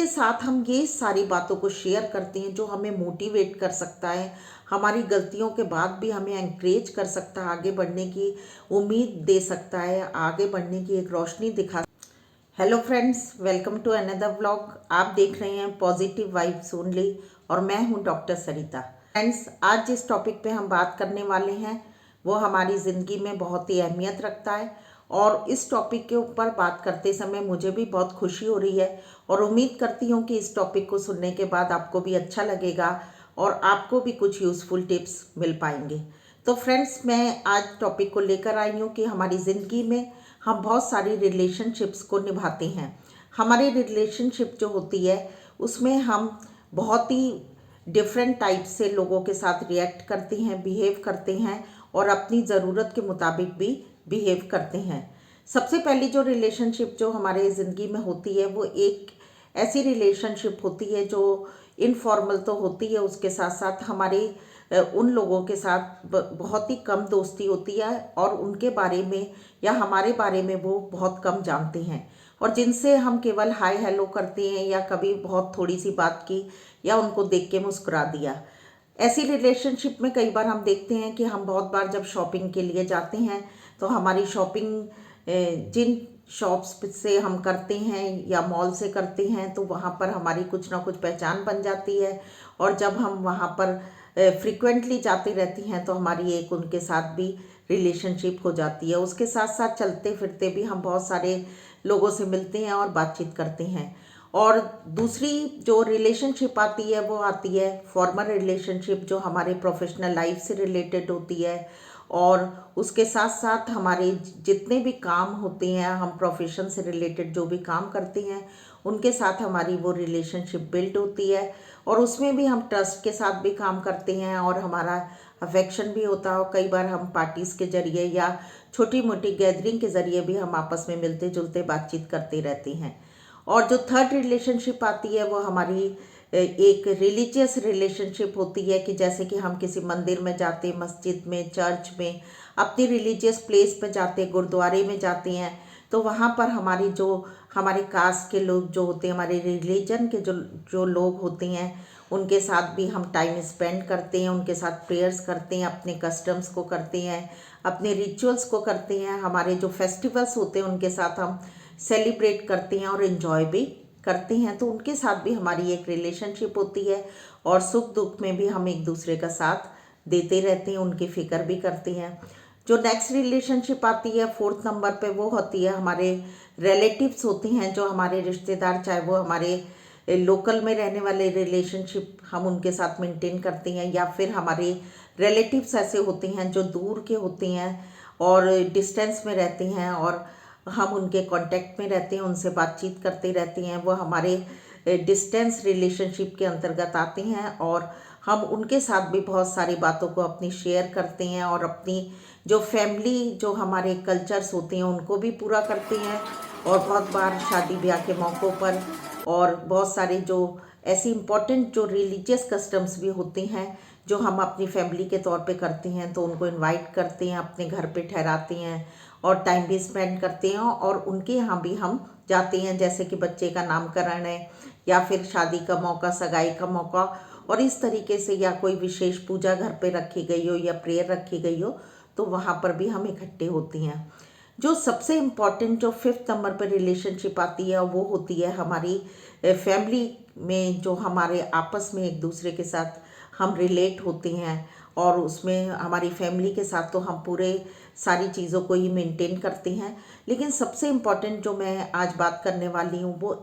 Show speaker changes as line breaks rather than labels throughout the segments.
उसके साथ हम ये सारी बातों को शेयर करते हैं जो हमें मोटिवेट कर सकता है, हमारी गलतियों के बाद भी हमें एनकरेज कर सकता है, आगे बढ़ने की उम्मीद दे सकता है, आगे बढ़ने की एक रोशनी दिखा। Hello friends, welcome to another vlog. आप देख रहे हैं पॉजिटिव वाइब्स ओनली और मैं हूं डॉक्टर सरिता। फ्रेंड्स, आज जिस टॉपिक पे हम बात करने वाले हैं वो हमारी ज़िंदगी में बहुत ही अहमियत रखता है और इस टॉपिक के ऊपर बात करते समय मुझे भी बहुत खुशी हो रही है और उम्मीद करती हूँ कि इस टॉपिक को सुनने के बाद आपको भी अच्छा लगेगा और आपको भी कुछ यूज़फुल टिप्स मिल पाएंगे। तो फ्रेंड्स, मैं आज टॉपिक को लेकर आई हूँ कि हमारी ज़िंदगी में हम बहुत सारी रिलेशनशिप्स को निभाते हैं। हमारी रिलेशनशिप जो होती है उसमें हम बहुत ही डिफरेंट टाइप से लोगों के साथ रिएक्ट करते हैं, बिहेव करते हैं और अपनी ज़रूरत के मुताबिक भी बिहेव करते हैं। सबसे पहली जो रिलेशनशिप जो हमारे ज़िंदगी में होती है वो एक ऐसी रिलेशनशिप होती है जो इनफॉर्मल तो होती है, उसके साथ साथ हमारे उन लोगों के साथ बहुत ही कम दोस्ती होती है और उनके बारे में या हमारे बारे में वो बहुत कम जानते हैं और जिनसे हम केवल हाय हेलो करते हैं या कभी बहुत थोड़ी सी बात की या उनको देख के मुस्कुरा दिया। ऐसी रिलेशनशिप में कई बार हम देखते हैं कि हम बहुत बार जब शॉपिंग के लिए जाते हैं तो हमारी शॉपिंग जिन शॉप्स से हम करते हैं या मॉल से करते हैं तो वहाँ पर हमारी कुछ ना कुछ पहचान बन जाती है और जब हम वहाँ पर फ्रिक्वेंटली जाती रहती हैं तो हमारी एक उनके साथ भी रिलेशनशिप हो जाती है। उसके साथ साथ चलते फिरते भी हम बहुत सारे लोगों से मिलते हैं और बातचीत करते हैं। और दूसरी जो रिलेशनशिप आती है वो आती है फॉर्मल रिलेशनशिप, जो हमारे प्रोफेशनल लाइफ से रिलेटेड होती है और उसके साथ साथ हमारे जितने भी काम होते हैं, हम प्रोफेशन से रिलेटेड जो भी काम करते हैं उनके साथ हमारी वो रिलेशनशिप बिल्ड होती है और उसमें भी हम ट्रस्ट के साथ भी काम करते हैं और हमारा अफेक्शन भी होता है और कई बार हम पार्टीज़ के ज़रिए या छोटी मोटी गैदरिंग के ज़रिए भी हम आपस में मिलते जुलते बातचीत करते रहते हैं। और जो थर्ड रिलेशनशिप आती है वो हमारी एक रिलीजियस रिलेशनशिप होती है कि जैसे कि हम किसी मंदिर में जाते, मस्जिद में, चर्च में, अपनी रिलीजियस प्लेस पर जाते, गुरुद्वारे में जाते हैं तो वहाँ पर हमारी जो हमारे कास्ट के लोग जो होते हैं, हमारे रिलीजन के जो जो लोग होते हैं उनके साथ भी हम टाइम स्पेंड करते हैं, उनके साथ प्रेयर्स करते हैं, अपने कस्टम्स को करते हैं, अपने रिचुअल्स को करते हैं, हमारे जो फेस्टिवल्स होते हैं उनके साथ हम सेलिब्रेट करते हैं और इन्जॉय भी करते हैं। तो उनके साथ भी हमारी एक रिलेशनशिप होती है और सुख दुख में भी हम एक दूसरे का साथ देते रहते हैं, उनकी फ़िक्र भी करते हैं। जो नेक्स्ट रिलेशनशिप आती है फोर्थ नंबर पे वो होती है हमारे रिलेटिव्स होते हैं, जो हमारे रिश्तेदार, चाहे वो हमारे लोकल में रहने वाले रिलेशनशिप हम उनके साथ मेंटेन करते हैं या फिर हमारे रिलेटिव्स ऐसे होते हैं जो दूर के होते हैं और डिस्टेंस में रहते हैं और हम उनके कांटेक्ट में रहते हैं, उनसे बातचीत करते रहते हैं, वो हमारे डिस्टेंस रिलेशनशिप के अंतर्गत आते हैं और हम उनके साथ भी बहुत सारी बातों को अपनी शेयर करते हैं और अपनी जो फैमिली जो हमारे कल्चर्स होते हैं उनको भी पूरा करते हैं। और बहुत बार शादी ब्याह के मौक़ों पर और बहुत सारे जो ऐसी इम्पोर्टेंट जो रिलीजियस कस्टम्स भी होते हैं जो हम अपनी फैमिली के तौर पे करते हैं तो उनको इनवाइट करते हैं, अपने घर पे ठहराते हैं और टाइम भी स्पेंड करते हैं और उनके यहाँ भी हम जाते हैं, जैसे कि बच्चे का नामकरण है या फिर शादी का मौका, सगाई का मौका और इस तरीके से, या कोई विशेष पूजा घर पे रखी गई हो या प्रेयर रखी गई हो तो वहाँ पर भी हम इकट्ठे होते हैं। जो सबसे इम्पॉर्टेंट जो फिफ्थ नंबर पर रिलेशनशिप आती है वो होती है हमारी फैमिली में, जो हमारे आपस में एक दूसरे के साथ हम रिलेट होते हैं और उसमें हमारी फैमिली के साथ तो हम पूरे सारी चीज़ों को ही मेंटेन करते हैं। लेकिन सबसे इम्पॉर्टेंट जो मैं आज बात करने वाली हूँ वो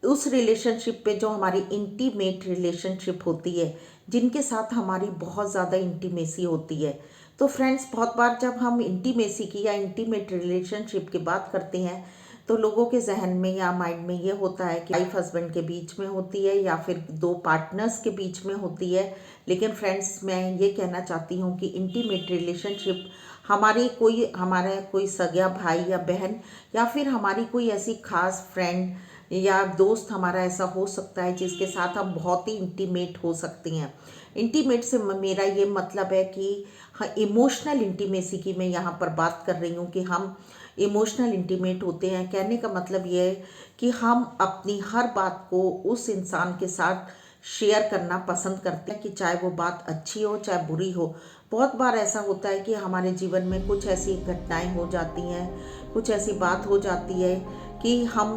उस रिलेशनशिप पे जो हमारी इंटीमेट रिलेशनशिप होती है, जिनके साथ हमारी बहुत ज़्यादा इंटीमेसी होती है। तो फ्रेंड्स, बहुत बार जब हम इंटीमेसी की या इंटीमेट रिलेशनशिप की बात करते हैं तो लोगों के जहन में या माइंड में ये होता है कि वाइफ हस्बैंड के बीच में होती है या फिर दो पार्टनर्स के बीच में होती है। लेकिन फ्रेंड्स, मैं ये कहना चाहती हूँ कि इंटीमेट रिलेशनशिप हमारा कोई सगा भाई या बहन या फिर हमारी कोई ऐसी खास फ्रेंड या दोस्त हमारा ऐसा हो सकता है जिसके साथ हम बहुत ही इंटीमेट हो सकते हैं। इंटीमेट से मेरा ये मतलब है कि हाँ, इमोशनल इंटीमेसी की मैं यहाँ पर बात कर रही हूँ कि हम इमोशनल इंटीमेट होते हैं। कहने का मतलब ये है कि हम अपनी हर बात को उस इंसान के साथ शेयर करना पसंद करते हैं, कि चाहे वो बात अच्छी हो चाहे बुरी हो। बहुत बार ऐसा होता है कि हमारे जीवन में कुछ ऐसी घटनाएं हो जाती हैं, कुछ ऐसी बात हो जाती है कि हम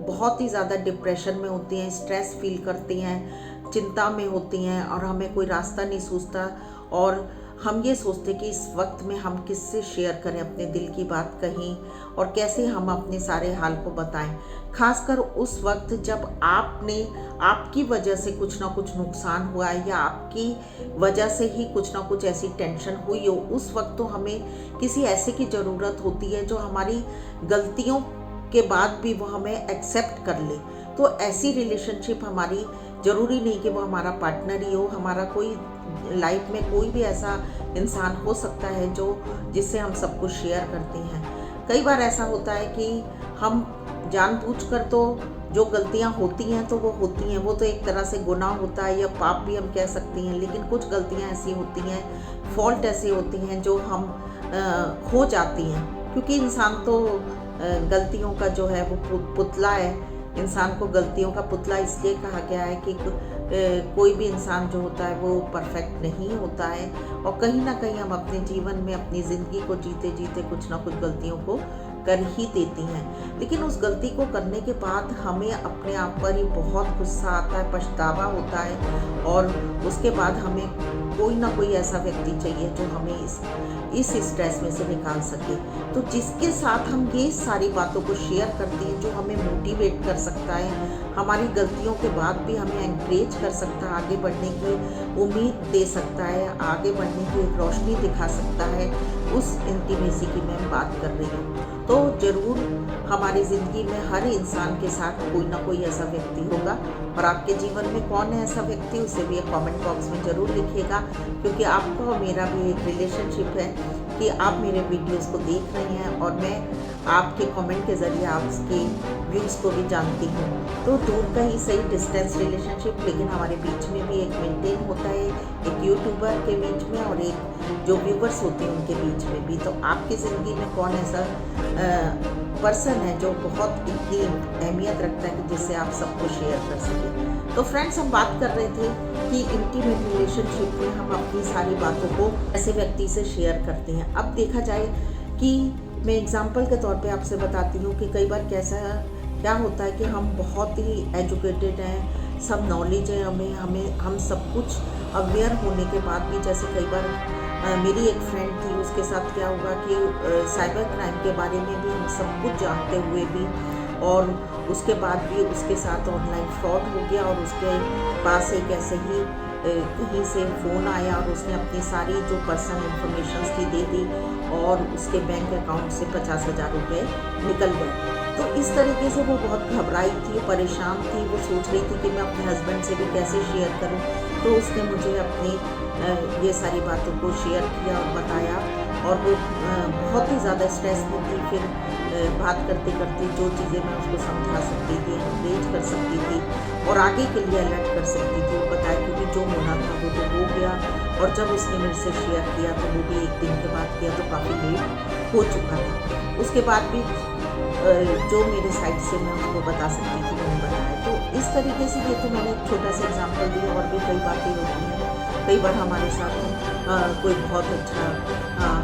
बहुत ही ज़्यादा डिप्रेशन में होते हैं, स्ट्रेस फील करते हैं, चिंता में होती हैं और हमें कोई रास्ता नहीं सूझता। और हम ये सोचते कि इस वक्त में हम किससे शेयर करें अपने दिल की बात कहीं, और कैसे हम अपने सारे हाल को बताएं। खासकर उस वक्त जब आपकी वजह से कुछ ना कुछ नुकसान हुआ है, या आपकी वजह से ही कुछ ना कुछ ऐसी टेंशन हुई हो, उस वक्त तो हमें किसी ऐसे की ज़रूरत होती है जो हमारी गलतियों के बाद भी वो हमें एक्सेप्ट कर ले। तो ऐसी रिलेशनशिप हमारी, ज़रूरी नहीं कि वो हमारा पार्टनर ही हो, हमारा कोई लाइफ में कोई भी ऐसा इंसान हो सकता है जो जिससे हम सब कुछ शेयर करते हैं। कई बार ऐसा होता है कि हम जानबूझकर, तो जो गलतियां होती हैं तो वो होती हैं, वो तो एक तरह से गुनाह होता है या पाप भी हम कह सकते हैं। लेकिन कुछ गलतियां ऐसी होती हैं, फॉल्ट ऐसे होती हैं जो हम खो जाती हैं, क्योंकि इंसान तो गलतियों का जो है वो पुतला है। इंसान को गलतियों का पुतला इसलिए कहा गया है कि कोई भी इंसान जो होता है वो परफेक्ट नहीं होता है, और कहीं ना कहीं हम अपने जीवन में अपनी ज़िंदगी को जीते जीते कुछ ना कुछ गलतियों को कर ही देती हैं। लेकिन उस गलती को करने के बाद हमें अपने आप पर ही बहुत गुस्सा आता है, पछतावा होता है, और उसके बाद हमें कोई ना कोई ऐसा व्यक्ति चाहिए जो हमें इस स्ट्रेस में से निकाल सके। तो जिसके साथ हम ये सारी बातों को शेयर करते हैं, जो हमें मोटिवेट कर सकता है, हमारी गलतियों के बाद भी हमें एनकरेज कर सकता है, आगे बढ़ने की उम्मीद दे सकता है, आगे बढ़ने की एक रोशनी दिखा सकता है, उस इंटीमेसी की मैं बात कर रही हूँ। तो ज़रूर हमारी ज़िंदगी में हर इंसान के साथ कोई ना कोई ऐसा व्यक्ति होगा, और आपके जीवन में कौन है ऐसा व्यक्ति, उसे भी कमेंट बॉक्स में ज़रूर लिखिएगा। क्योंकि आपका और मेरा भी एक रिलेशनशिप है कि आप मेरे वीडियोस को देख रहे हैं, और मैं आपके कमेंट के ज़रिए आपके व्यूज़ को भी जानती हूँ। तो दूर का ही सही डिस्टेंस रिलेशनशिप, लेकिन हमारे बीच में भी एक मेंटेन होता है, एक यूट्यूबर के बीच में और एक जो व्यूवर्स होते हैं उनके बीच में भी। तो आपकी ज़िंदगी में कौन ऐसा पर्सन है जो बहुत इतनी अहमियत रखता है कि जिससे आप सबको शेयर कर सकें। तो फ्रेंड्स, हम बात कर रहे थे कि इंटीमेट रिलेशनशिप में हम अपनी सारी बातों को ऐसे व्यक्ति से शेयर करते हैं। अब देखा जाए कि मैं एग्जाम्पल के तौर पे आपसे बताती हूँ कि कई बार क्या होता है कि हम बहुत ही एजुकेटेड हैं, सब नॉलेज है हम सब कुछ अवेयर होने के बाद भी, जैसे कई बार मेरी एक फ्रेंड थी, उसके साथ क्या हुआ कि साइबर क्राइम के बारे में भी हम सब कुछ जानते हुए भी, और उसके बाद भी उसके साथ ऑनलाइन फ्रॉड हो गया, और उसके पास एक ऐसे ही कहीं से फ़ोन आया और उसने अपनी सारी जो पर्सनल इन्फॉर्मेशन थी दे दी, और उसके बैंक अकाउंट से 50,000 रुपये निकल गए। तो इस तरीके से वो बहुत घबराई थी, परेशान थी, वो सोच रही थी कि मैं अपने हस्बैंड से भी कैसे शेयर करूं। तो उसने मुझे अपनी ये सारी बातों को शेयर किया और बताया, और वो बहुत ही ज़्यादा स्ट्रेस में थी। फिर बात करते करते जो चीज़ें मैं उसको समझा सकती थी, एनकरेज कर सकती थी और आगे के लिए अलर्ट कर सकती थी, वो बताया, क्योंकि जो होना था वो तो हो गया। और जब उसने मेरे से शेयर किया तो वो भी एक दिन के बाद किया, तो काफ़ी लेट हो चुका था। उसके बाद भी जो मेरे साइड से मैं उसको बता सकती थी मैंने बताया। तो इस तरीके से ये तो मैंने एक छोटा सा एग्जांपल दिया, और भी कई बातें होती हैं। कई बार हमारे साथ कोई बहुत अच्छा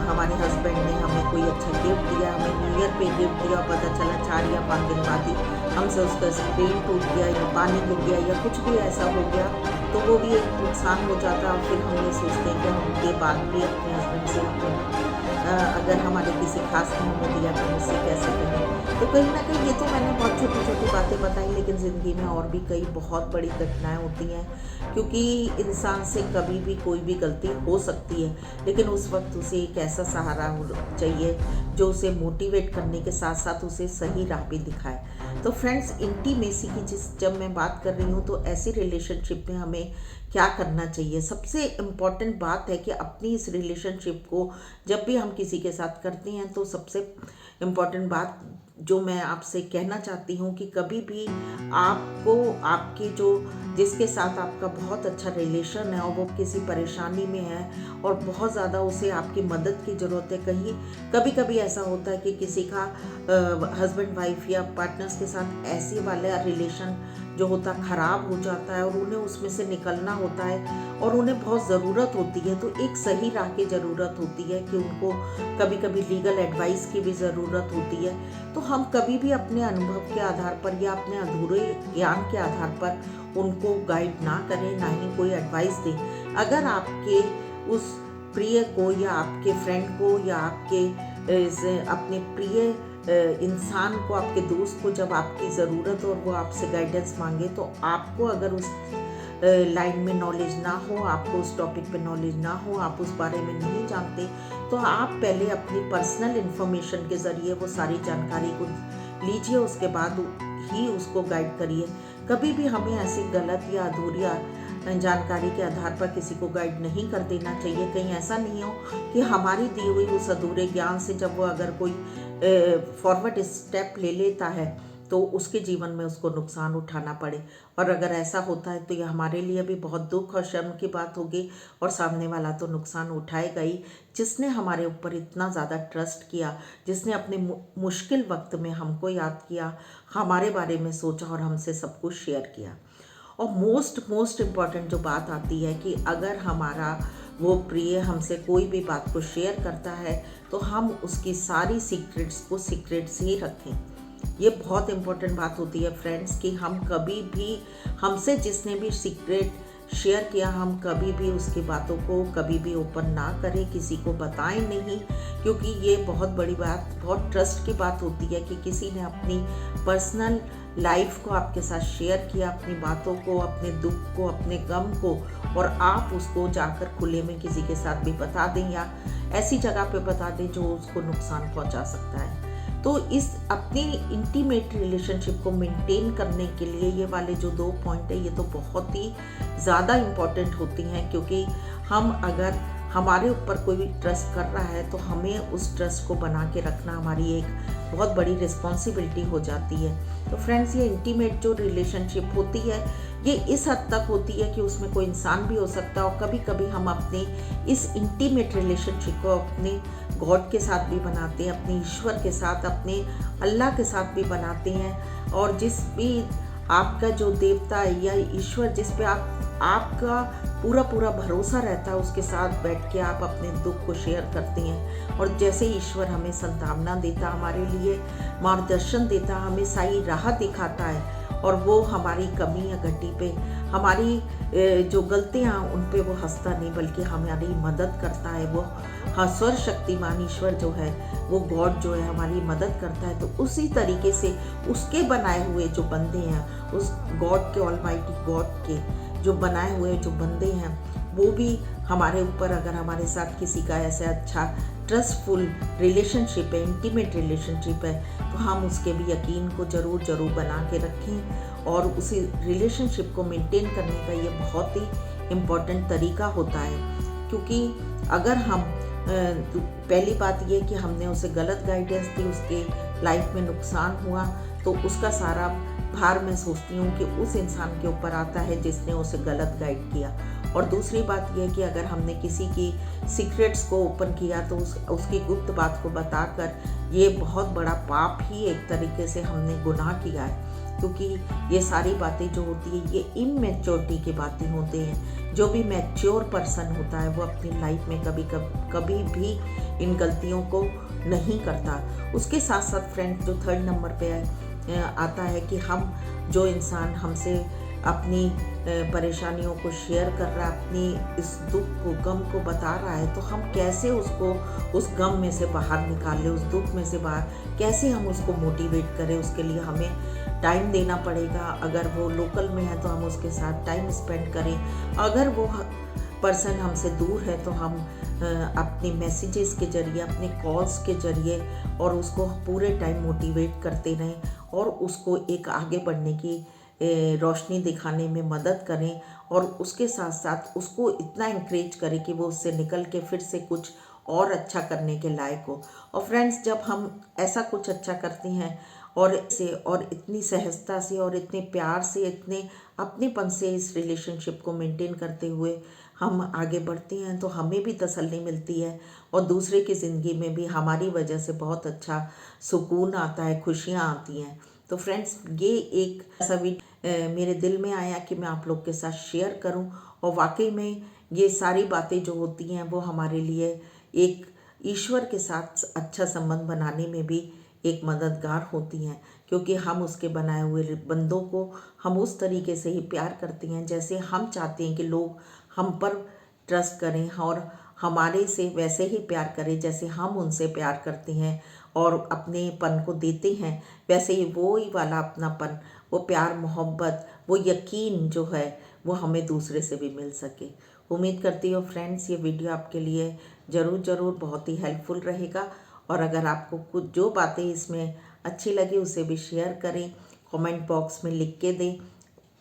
हमारे हस्बैंड ने हमें कोई अच्छा गिफ्ट दिया, हमें न्यू ईयर पे गिफ्ट दिया, पता चला 4 या 5 दिन बाद ही हमसे उसका स्क्रीन टूट गया, या पानी गिर गया, या कुछ भी ऐसा हो गया, तो वो भी एक नुकसान हो जाता। और फिर हम ये सोचते हैं कि हम ये बात भी अपने हस्बैंड से अगर हमारे किसी खास ने हमें दिया तो मुझसे कैसे कहें। तो कहीं ना कहीं ये तो मैंने बहुत छोटी छोटी बातें बताई, लेकिन ज़िंदगी में और भी कई बहुत बड़ी घटनाएं होती हैं, क्योंकि इंसान से कभी भी कोई भी गलती हो सकती है। लेकिन उस वक्त उसे एक ऐसा सहारा चाहिए जो उसे मोटिवेट करने के साथ साथ उसे सही राह भी दिखाए। तो फ्रेंड्स, इंटीमेसी की जब मैं बात कर रही हूँ, तो ऐसी रिलेशनशिप में हमें क्या करना चाहिए। सबसे इम्पॉर्टेंट बात है कि अपनी इस रिलेशनशिप को जब भी हम किसी के साथ करते हैं, तो सबसे इम्पॉर्टेंट बात जो मैं आपसे कहना चाहती हूँ कि कभी भी आपको आपके जो जिसके साथ आपका बहुत अच्छा रिलेशन है और वो किसी परेशानी में है और बहुत ज़्यादा उसे आपकी मदद की ज़रूरत है, कहीं कभी कभी ऐसा होता है कि किसी का हस्बैंड वाइफ या पार्टनर्स के साथ ऐसे वाला रिलेशन जो होता ख़राब हो जाता है और उन्हें उसमें से निकलना होता है और उन्हें बहुत ज़रूरत होती है, तो एक सही राह की ज़रूरत होती है कि उनको कभी कभी लीगल एडवाइस की भी ज़रूरत होती है। तो हम कभी भी अपने अनुभव के आधार पर या अपने अधूरे ज्ञान के आधार पर उनको गाइड ना करें, ना ही कोई एडवाइस दें। अगर आपके उस प्रिय को या आपके फ्रेंड को या आपके अपने प्रिय इंसान को, आपके दोस्त को जब आपकी ज़रूरत और वो आपसे गाइडेंस मांगे, तो आपको अगर उस लाइन में नॉलेज ना हो, आपको उस टॉपिक पे नॉलेज ना हो, आप उस बारे में नहीं जानते, तो आप पहले अपनी पर्सनल इन्फॉर्मेशन के ज़रिए वो सारी जानकारी को लीजिए, उसके बाद ही उसको गाइड करिए। कभी भी हमें ऐसी गलत या अधूरी जानकारी के आधार पर किसी को गाइड नहीं कर देना चाहिए। कहीं ऐसा नहीं हो कि हमारी दी हुई उस अधूरे ज्ञान से जब वो अगर कोई फॉरवर्ड स्टेप ले लेता है तो उसके जीवन में उसको नुकसान उठाना पड़े, और अगर ऐसा होता है तो ये हमारे लिए भी बहुत दुख और शर्म की बात होगी और सामने वाला तो नुकसान उठाएगा ही, जिसने हमारे ऊपर इतना ज़्यादा ट्रस्ट किया, जिसने अपने मुश्किल वक्त में हमको याद किया, हमारे बारे में सोचा और हमसे सब कुछ शेयर किया। और मोस्ट इम्पॉर्टेंट जो बात आती है कि अगर हमारा वो प्रिय हमसे कोई भी बात को शेयर करता है तो हम उसकी सारी सीक्रेट्स को सीक्रेट्स ही रखें। ये बहुत इम्पोर्टेंट बात होती है फ्रेंड्स कि हम कभी भी, हमसे जिसने भी सीक्रेट शेयर किया, हम कभी भी उसकी बातों को कभी भी ओपन ना करें, किसी को बताएं नहीं, क्योंकि ये बहुत बड़ी बात, बहुत ट्रस्ट की बात होती है कि किसी ने अपनी पर्सनल लाइफ को आपके साथ शेयर किया, अपनी बातों को, अपने दुख को, अपने गम को, और आप उसको जाकर खुले में किसी के साथ भी बता दें या ऐसी जगह पे बता दें जो उसको नुकसान पहुंचा सकता है। तो इस अपनी इंटीमेट रिलेशनशिप को मेंटेन करने के लिए ये वाले जो 2 पॉइंट है, ये तो बहुत ही ज़्यादा इम्पॉर्टेंट होती हैं, क्योंकि हम अगर हमारे ऊपर कोई भी ट्रस्ट कर रहा है तो हमें उस ट्रस्ट को बना के रखना हमारी एक बहुत बड़ी रिस्पॉन्सिबिलिटी हो जाती है। तो फ्रेंड्स, ये इंटीमेट जो रिलेशनशिप होती है ये इस हद तक होती है कि उसमें कोई इंसान भी हो सकता है, और कभी कभी हम अपने इस इंटीमेट रिलेशनशिप को अपने गॉड के साथ भी बनाते हैं, अपने ईश्वर के साथ, अपने अल्लाह के साथ भी बनाते हैं, और जिस भी आपका जो देवता है या ईश्वर जिस पे आपका पूरा भरोसा रहता है, उसके साथ बैठ के आप अपने दुख को शेयर करते हैं। और जैसे ईश्वर हमें संतावना देता, हमारे लिए मार्गदर्शन देता, हमें सही राह दिखाता है, और वो हमारी कमी या घटी पे, हमारी जो गलतियाँ उन पे वो हंसता नहीं बल्कि हमारी मदद करता है। वो हाँ, सर्वशक्तिमान ईश्वर जो है, वो गॉड जो है, हमारी मदद करता है। तो उसी तरीके से उसके बनाए हुए जो बंदे हैं, उस गॉड के, ऑलमाइटी गॉड के जो बनाए हुए जो बंदे हैं, वो भी हमारे ऊपर, अगर हमारे साथ किसी का ऐसा अच्छा ट्रस्टफुल रिलेशनशिप है, इंटीमेट रिलेशनशिप है, तो हम उसके भी यकीन को ज़रूर बना के रखें। और उसी रिलेशनशिप को मेंटेन करने का ये बहुत ही इम्पॉर्टेंट तरीका होता है, क्योंकि अगर हम पहली बात ये कि हमने उसे गलत गाइडेंस दी, उसके लाइफ में नुकसान हुआ, तो उसका सारा भार मैं सोचती हूँ कि उस इंसान के ऊपर आता है जिसने उसे गलत गाइड किया। और दूसरी बात यह कि अगर हमने किसी की सीक्रेट्स को ओपन किया तो उसकी गुप्त बात को बताकर ये बहुत बड़ा पाप ही एक तरीके से हमने गुनाह किया है, क्योंकि ये सारी बातें जो होती है ये इमेच्योरिटी की बातें होती हैं। जो भी मैच्योर पर्सन होता है वो अपनी लाइफ में कभी भी इन गलतियों को नहीं करता। उसके साथ साथ फ्रेंड, जो 3rd नंबर पे आता है कि हम, जो इंसान हमसे अपनी परेशानियों को शेयर कर रहा है, अपनी इस दुख को, गम को बता रहा है, तो हम कैसे उसको उस गम में से बाहर निकालें, उस दुख में से बाहर कैसे हम उसको मोटिवेट करें। उसके लिए हमें टाइम देना पड़ेगा। अगर वो लोकल में है तो हम उसके साथ टाइम स्पेंड करें, अगर वो पर्सन हमसे दूर है तो हम अपने मैसेजेस के ज़रिए, अपने कॉल्स के ज़रिए और उसको पूरे टाइम मोटिवेट करते रहें और उसको एक आगे बढ़ने की रोशनी दिखाने में मदद करें, और उसके साथ साथ उसको इतना इंकरेज करें कि वो उससे निकल के फिर से कुछ और अच्छा करने के लायक हो। और फ्रेंड्स, जब हम ऐसा कुछ अच्छा करते हैं और इतनी सहजता से और इतने प्यार से, इतने अपनेपन से इस रिलेशनशिप को मेंटेन करते हुए हम आगे बढ़ते हैं, तो हमें भी तसल्ली मिलती है और दूसरे की ज़िंदगी में भी हमारी वजह से बहुत अच्छा सुकून आता है, खुशियाँ आती हैं। तो फ्रेंड्स, ये एक ऐसा मेरे दिल में आया कि मैं आप लोग के साथ शेयर करूं। और वाकई में ये सारी बातें जो होती हैं वो हमारे लिए एक ईश्वर के साथ अच्छा संबंध बनाने में भी एक मददगार होती हैं, क्योंकि हम उसके बनाए हुए बंदों को हम उस तरीके से ही प्यार करते हैं जैसे हम चाहते हैं कि लोग हम पर ट्रस्ट करें और हमारे से वैसे ही प्यार करें जैसे हम उनसे प्यार करते हैं और अपनेपन को देते हैं। वैसे ही वो ही वाला अपनापन, वो प्यार, मोहब्बत, वो यकीन जो है वो हमें दूसरे से भी मिल सके। उम्मीद करती हूँ फ्रेंड्स, ये वीडियो आपके लिए ज़रूर बहुत ही हेल्पफुल रहेगा। और अगर आपको कुछ जो बातें इसमें अच्छी लगी उसे भी शेयर करें, कमेंट बॉक्स में लिख के दें।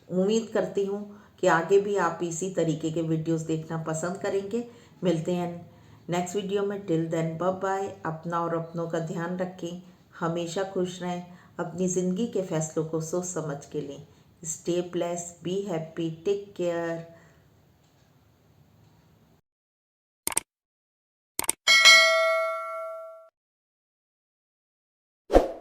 उम्मीद करती हूँ कि आगे भी आप इसी तरीके के वीडियोस देखना पसंद करेंगे। मिलते हैं नेक्स्ट वीडियो में। Till then bye bye. अपना और अपनों का ध्यान रखें, हमेशा खुश रहें, अपनी ज़िंदगी के फैसलों को सोच समझ के लें। Stay blessed, be happy, take care.